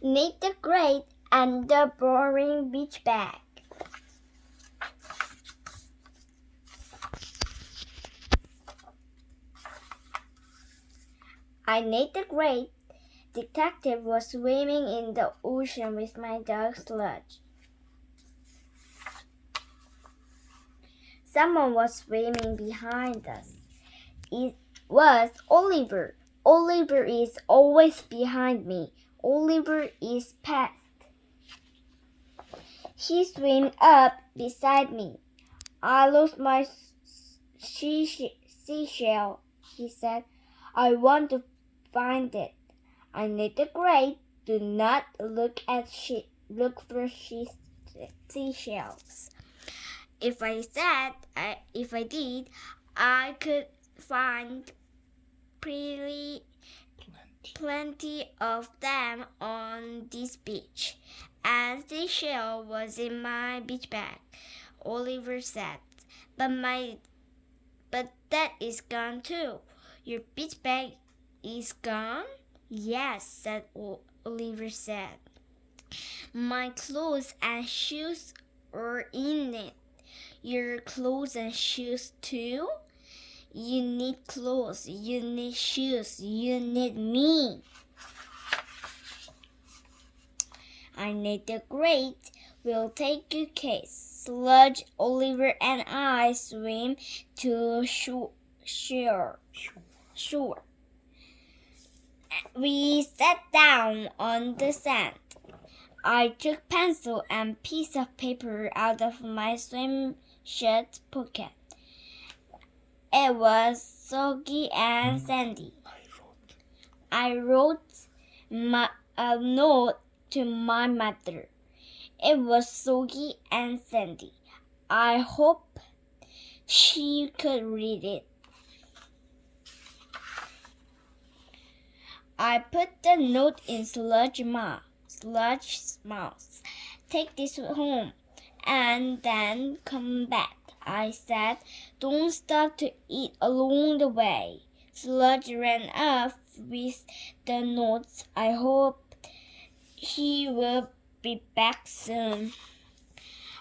Nate the Great and the Boring Beach Bag. I, Nate the Great Detective, was swimming in the ocean with my dog Sludge. Someone was swimming behind us. It was Oliver. Oliver is always behind me. Oliver is past. He swam up beside me. I lost my seashell, he said. I want to find it. I Nate the Great do not look for seashells. If I did, I could find plenty of them on this beach. And seashell was in my beach bag, Oliver said. But that is gone too. Your beach bag is gone? Yes, said Oliver said. My clothes and shoes are in it. Your clothes and shoes too? You need clothes, you need shoes, you need me. I Nate the Great will take good care. Sludge, Oliver, and I swim to shore. We sat down on the sand. I took pencil and piece of paper out of my swim shirt pocket. It was soggy and sandy. I wrote a note to my mother. It was soggy and sandy. I hope she could read it. I put the note in Sludge's mouth. Take this home and then come back, I said. Don't stop to eat along the way. Sludge ran off with the notes. I hope he will be back soon.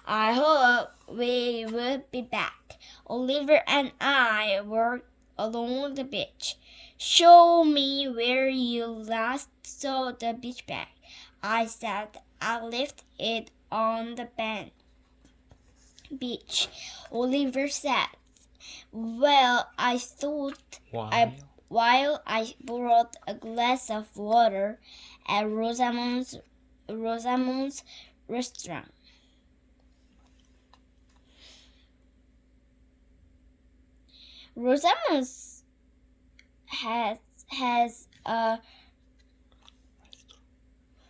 I hope we will be back. Oliver and I walked along the beach. Show me where you last saw the beach bag, I said. I left it on the beach. Oliver said. Well, I thought while I brought a glass of water at Rosamond's restaurant. Rosamond's has a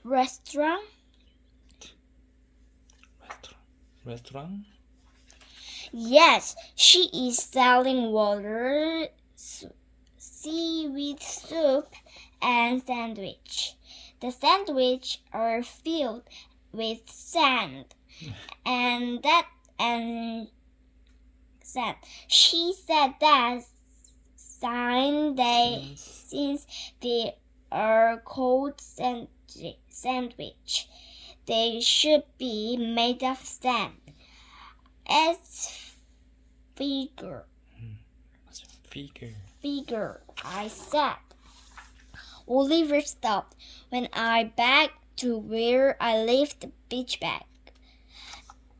restaurant. Restaurant? Yes, she is selling water, seaweed soup, and sandwich. The sandwich are filled with sand, and sand. She said that since they are called sandwich, they should be made of sand. It's figure, I said. Oliver stopped when I back to where I left the beach bag.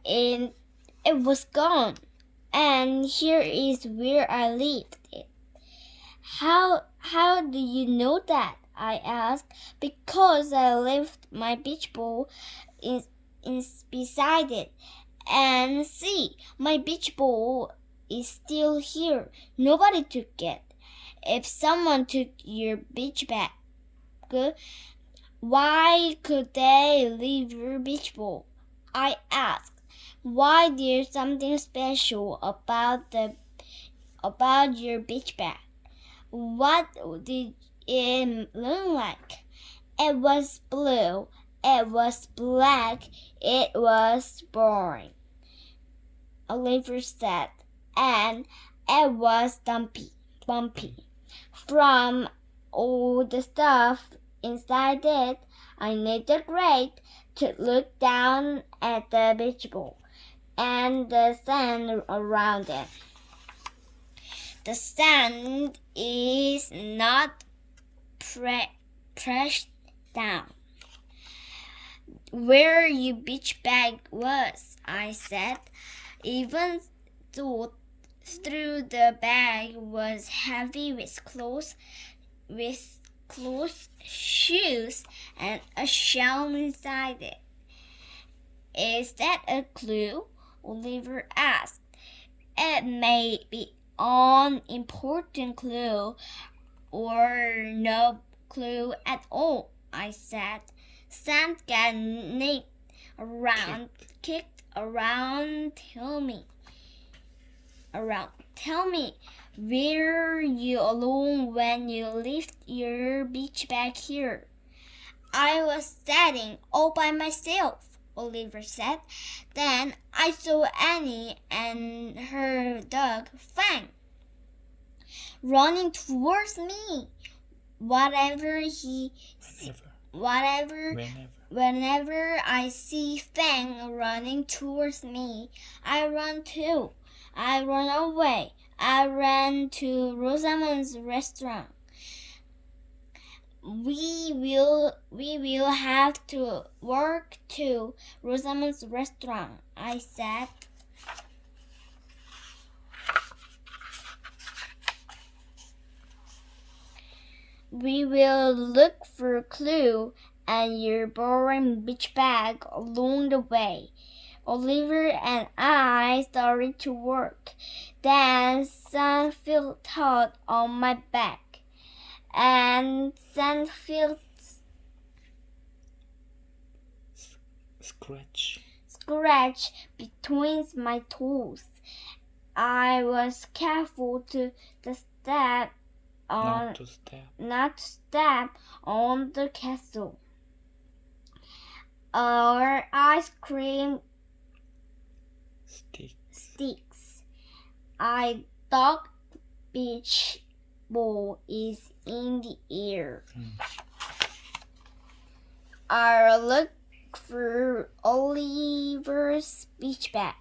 And it was gone. And here is where I left it. How do you know that? I asked. Because I left my beach ball beside it. And see, my beach ball is still here. Nobody took it. If someone took your beach bag, why could they leave your beach ball? I asked. Why there's something special about your beach bag? What did it look like? It was blue. It was black. It was boring, Oliver said, and it was bumpy. From all the stuff inside it, I need the grate to look down at the beach ball and the sand around it. The sand is not pressed down. Where your beach bag was, I said. Even though through the bag was heavy with clothes, shoes, and a shell inside it. Is that a clue? Oliver asked. It may be an important clue or no clue at all, I said. Sand got nicked around, kicked around. Tell me, were you alone when you left your beach bag here? I was standing all by myself, Oliver said. Then I saw Annie and her dog, Fang, running towards me. Whenever I see Fang running towards me, I run too. I run away. I ran to Rosamond's restaurant. We will have to walk to Rosamond's restaurant, I said. We will look for a clue and your boring beach bag along the way. Oliver and I started to work. Then sun felt hot on my back, and sand felt scratch between my toes. I was careful not to step on the castle. Our ice cream sticks. I thought beach ball is in the air. I looked for Oliver's beach bag.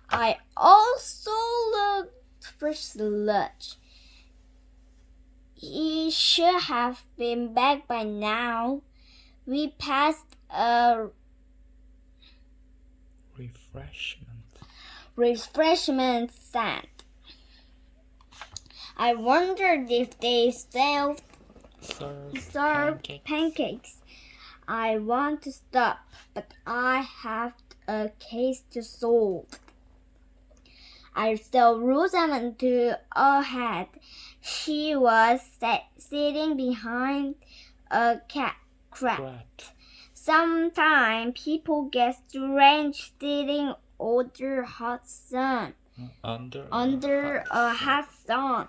I also looked for Sludge. He should have been back by now. We passed a refreshment stand. I wondered if they served pancakes. I want to stop, but I have a case to solve. I saw Rosamond ahead. She was sitting behind a crate. Sometimes people get strange sitting under hot sun. Under a hot sun.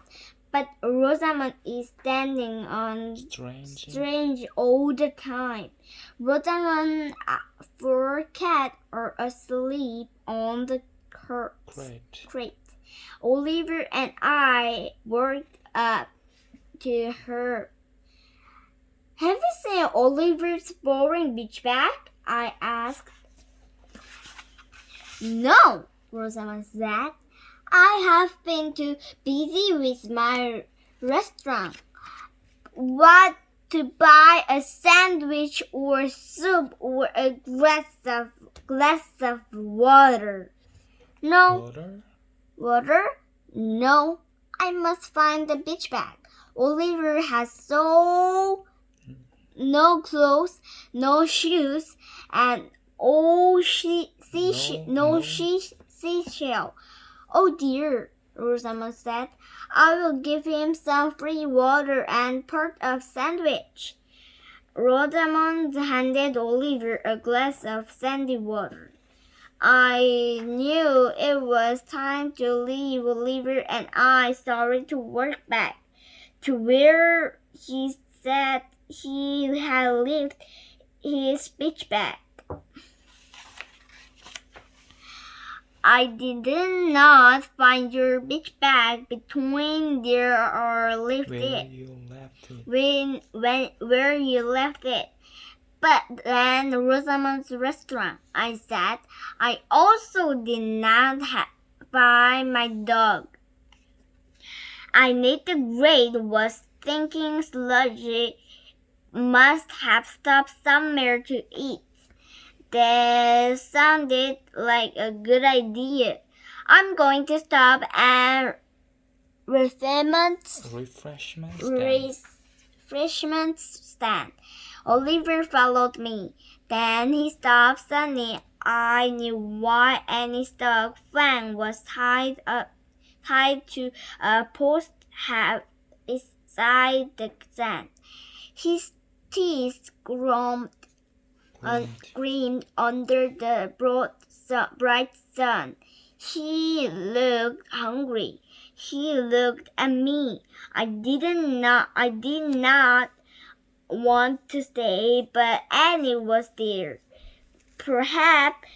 But Rosamond is standing on strange all the time. Rosamond and cat are asleep on the crate. Oliver and I worked up to her. Have you seen Oliver's boring beach bag? I asked. No, Rosamond said. I have been too busy with my restaurant. What to buy a sandwich or soup or a glass of water. No. Water? No. I must find the beach bag. Oliver has no clothes, no shoes, and no seashell. Oh dear, Rosamond said. I will give him some free water and part of sandwich. Rosamond handed Oliver a glass of sandy water. I knew it was time to leave Oliver, and I started to work back to where he said he had left his beach bag. I did not find your beach bag between there or left it. Where you left it. But then Rosamond's restaurant, I said. I also did not find my dog. I knew the grade was thinking Sludgy must have stopped somewhere to eat. That sounded like a good idea. I'm going to stop at refreshment stand. Oliver followed me. Then he stopped suddenly. I knew why Annie's dog Fang was tied to a post beside the stand. His teeth gleamed under the bright sun. He looked hungry. He looked at me. I did not want to stay, but Annie was there. Perhaps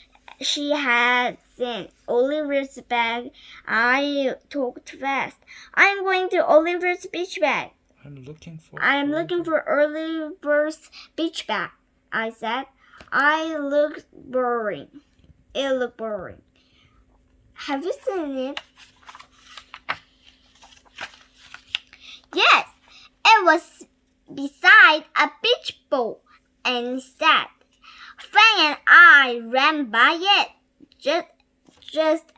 she had seen Oliver's bag. I talked fast. I'm going to Oliver's beach bag. I'm looking for Oliver's beach bag, I said. It looked boring. Have you seen it? Yes, it was beside a beach ball, and said. Fang and I ran by it, just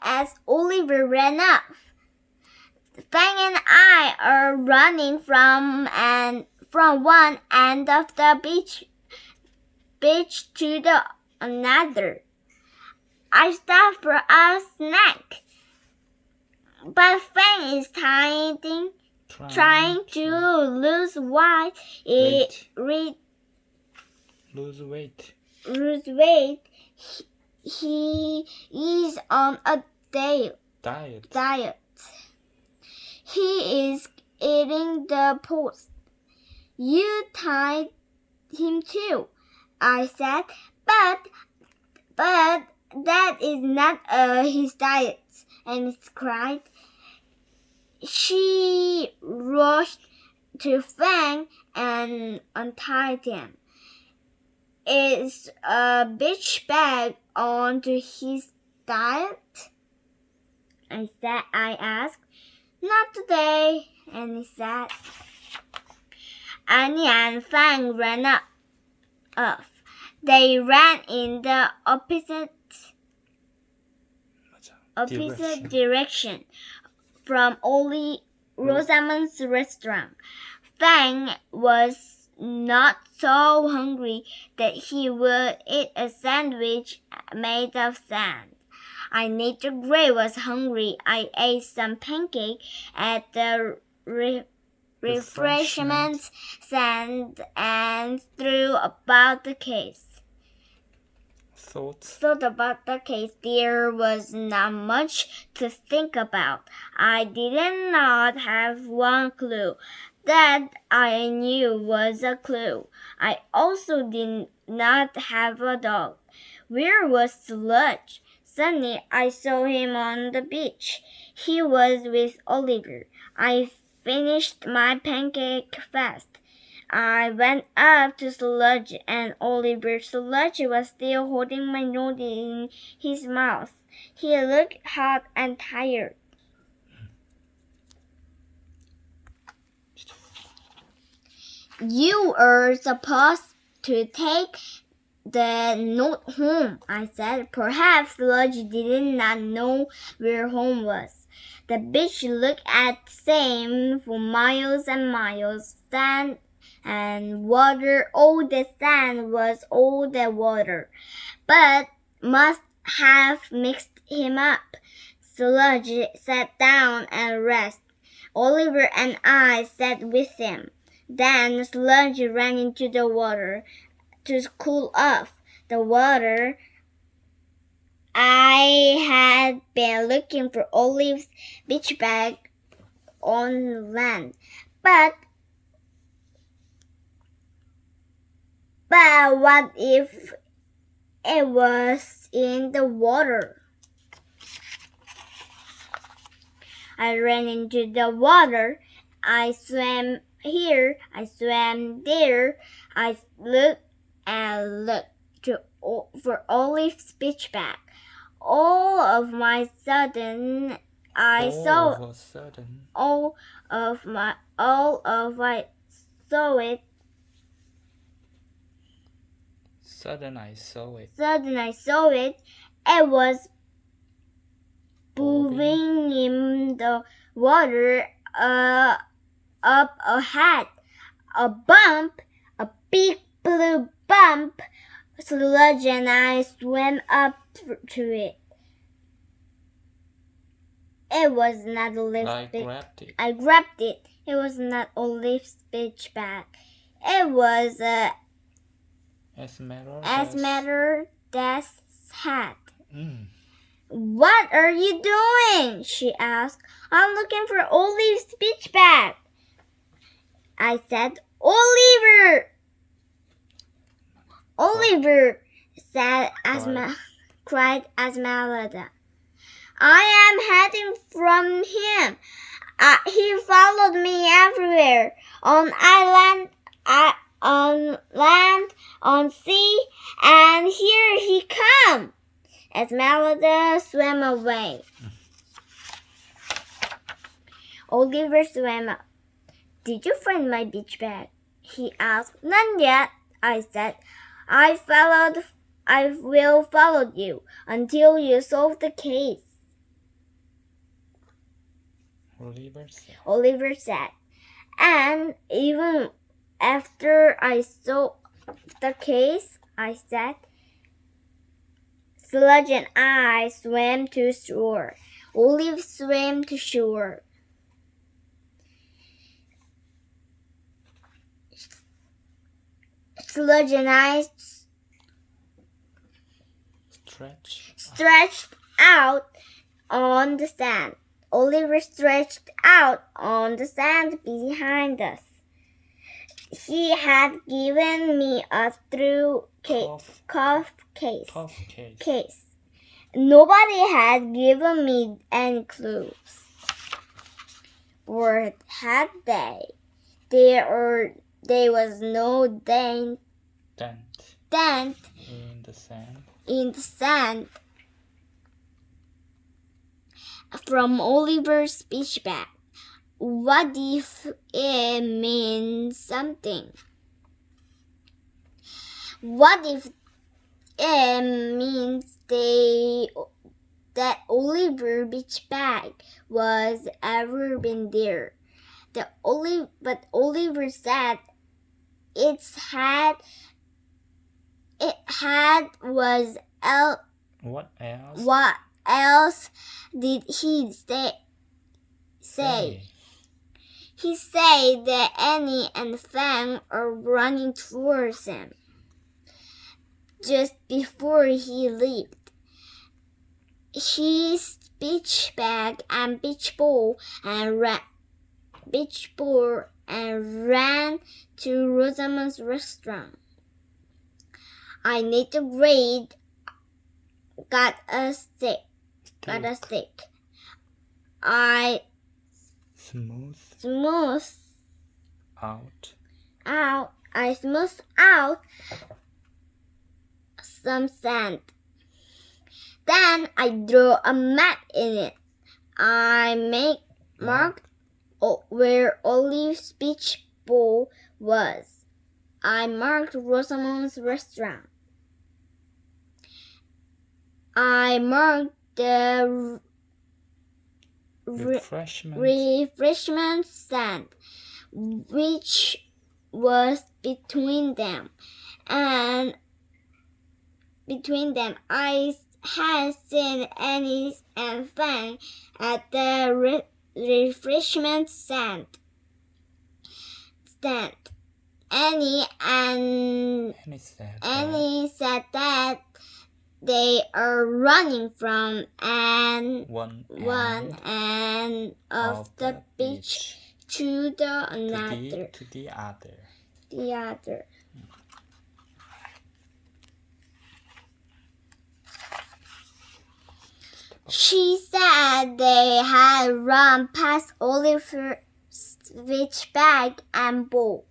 as Oliver ran off. Fang and I are running from one end of the beach to the another. I stopped for a snack, but Fang is trying to lose weight. He is on a diet. He is eating the post. You tied him too, I said, but that is not his diet, Annie cried. She rushed to Fang and untied him. Is a beach bag onto his diet? I asked. Not today, Annie said. Annie and Fang ran off. They ran in the opposite direction from Rosamond's restaurant. Fang was not so hungry that he would eat a sandwich made of sand. I knew the Gray was hungry. I ate some pancake at the refreshment stand and threw about the case. Thought about the case. There was not much to think about. I did not have one clue. That I knew was a clue. I also did not have a dog. Where was Sludge? Suddenly I saw him on the beach. He was with Oliver. I finished my pancake fast. I went up to Sludge and Oliver. Sludge was still holding my note in his mouth. He looked hot and tired. You are supposed to take the note home, I said. Perhaps Sludge did not know where home was. The beach looked the same for miles and miles. Sand and water. All the sand was all the water, but must have mixed him up. Sludge sat down and rested. Oliver and I sat with him. Then Sludge ran into the water to cool off. The water. I had been looking for Olive's beach bag on land, but what if it was in the water? I ran into the water. I swam here. I swam there. I looked and looked for Olive's beach bag. All of a sudden, I saw it. Sudden I saw it. Sudden I saw it. It was moving in the water up ahead. A bump, a big blue bump. Sludge and I swam up to it. It was not Olive's I grabbed it. It was not Olive's beach bag. It was Esmeralda's hat. What are you doing? She asked. I'm looking for Olive's beach bag. I said, Oliver! Oliver, cried Esmeralda. I am hiding from him. He followed me everywhere, on land, on sea, and here he comes. Esmeralda swam away. Oliver swam up. Did you find my beach bag? He asked. Not yet, I said. I will follow you until you solve the case. Oliver said. And even after I solved the case, I said, Sludge and I swam to shore. Olive swam to shore. Sludge and I stretched out on the sand. Oliver stretched out on the sand behind us. He had given me a cuff case. Nobody had given me any clues. Or had they? There was no dent in the sand from Oliver's beach bag. What if it means something? What if it means that Oliver's beach bag was ever been there? But Oliver said its hat was What else? What else did he say? He said that Annie and Fang are running towards him. Just before he left, his beach bag and beach ball and ran to Rosamond's restaurant. I need to grade. Got a stick. I smooth out some sand. Then I drew a map in it. I marked where Olive's beach ball was. I marked Rosamond's restaurant. I marked the refreshment stand, which was between them. And I had seen Annie and Fang at the refreshment stand. Annie said that they are running from one end of the beach to the other. She said they had run past Oliver's beach bag and ball.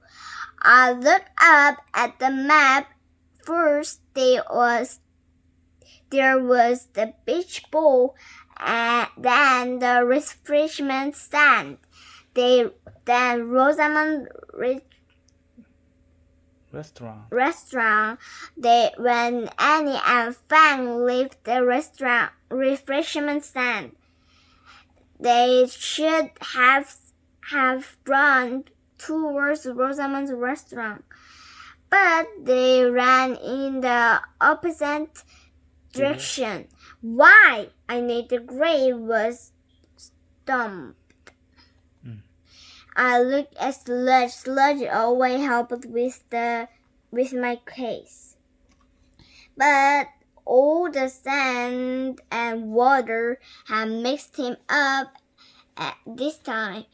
I looked up at the map First, there was the beach ball, and then the refreshment stand. Then Rosamond restaurant. When Annie and Fang left the refreshment stand, they should have run towards Rosamond's restaurant, but they ran in the opposite direction. Why? Anita Gray was stumped. I looked at Sludge. Sludge always helped with my case, but all the sand and water had mixed him up at this time.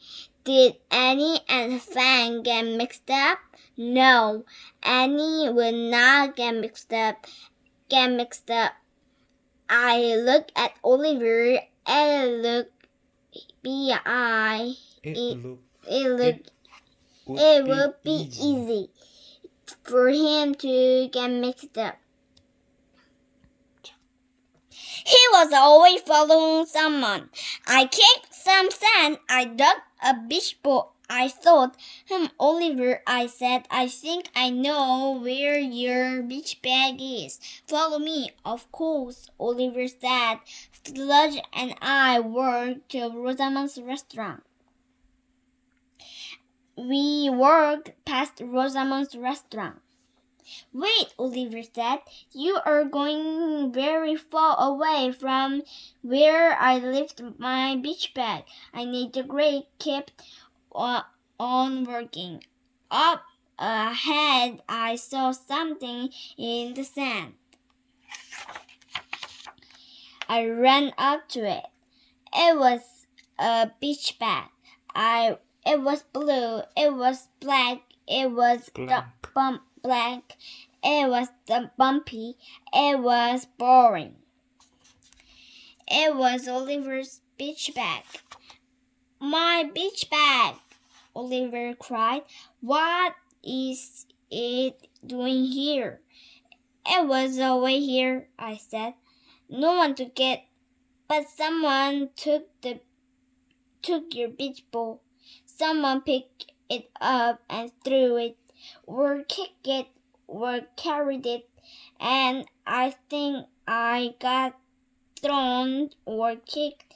Did Annie and Fang get mixed up? No, Annie would not get mixed up. I looked at Oliver. It would be easy for him to get mixed up. He was always following someone. I kicked some sand. I dug a beach ball. I thought, Oliver, I said, I think I know where your beach bag is. Follow me. Of course, Oliver said. Sludge and I walked to Rosamond's restaurant. We walked past Rosamond's restaurant. Wait, Oliver said. You are going very far away from where I left my beach bag. Anita Gray kept on working. Up ahead, I saw something in the sand. I ran up to it. It was a beach bag. It was blue. It was black. It was black. It was bumpy. It was boring. It was Oliver's beach bag. My beach bag, Oliver cried. What is it doing here? It was away here, I said. No one took it, but someone took your beach ball. Someone picked it up and threw it, or kicked it, or carried it, and I think I got thrown or kicked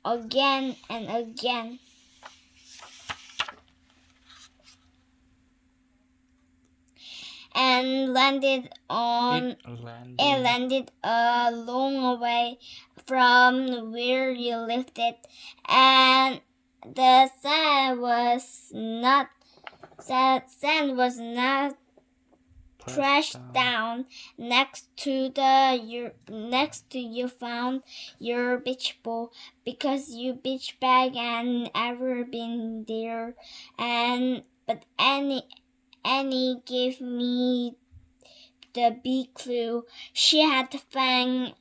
again and again. And landed a long way from where you left it, and the sand was not crashed down next to you found your beach ball, because your beach bag had ever been there. But Annie gave me the big clue. She had Fang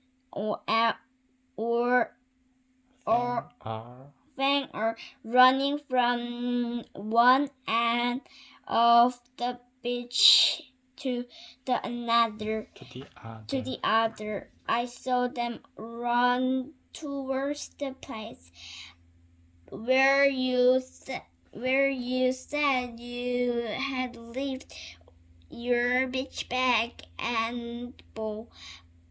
or running from one end of the beach to the other. I saw them run towards the place where you said you had left your beach bag and ball,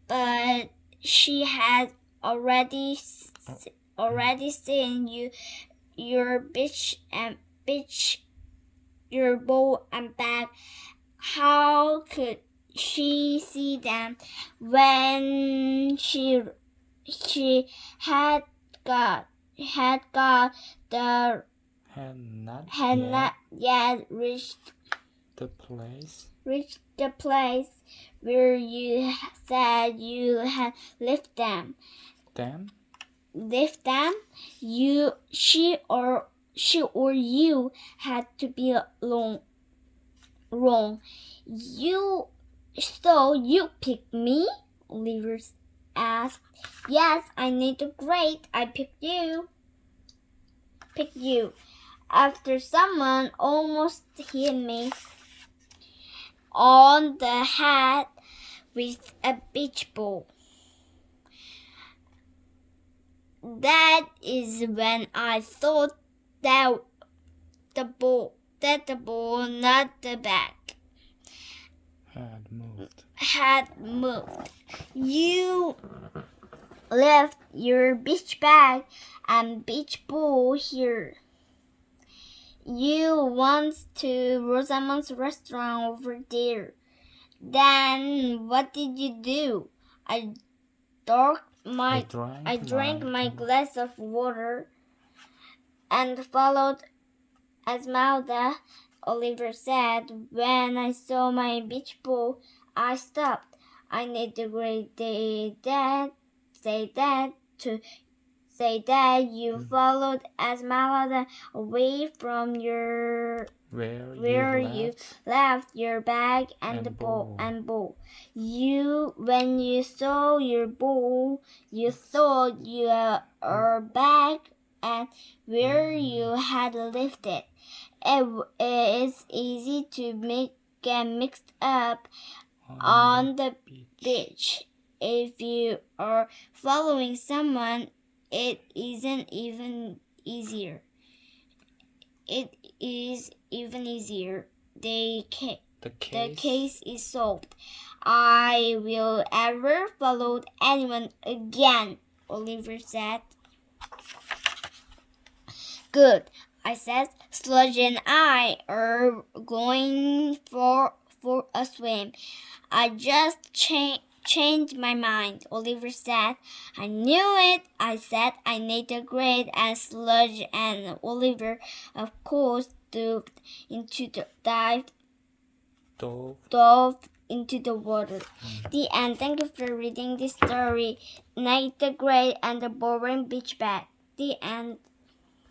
but she had already seen your ball and bag. How could she see them when she had not yet reached the place where you said you had left them? She or you had to be wrong. So you picked me? Oliver asked. Yes, I need to great. I picked you. After someone almost hit me. on the head with a beach ball. That is when I thought that the ball, not the bag, had moved. You left your beach bag and beach ball here. You went to Rosamond's restaurant over there. Then what did you do? I drank my glass of water and followed Esmeralda. Oliver said. When I saw my beach ball, I stopped. I need to say that you followed Esmeralda away from where you left your bag and ball. When you saw your ball, you thought your bag and where you had left it. It is easy to get mixed up on the beach. If you are following someone, it isn't even easier. It is even easier. The case is solved. I will ever follow anyone again, Oliver said. Good, I said. Sludge and I are going for a swim. I just changed my mind, Oliver said. I knew it, I said. I neither Gray and Sludge and Oliver, of course, dove into the water. The end. Thank you for reading this story. Night the Great and the Boring Beach Bag. The end.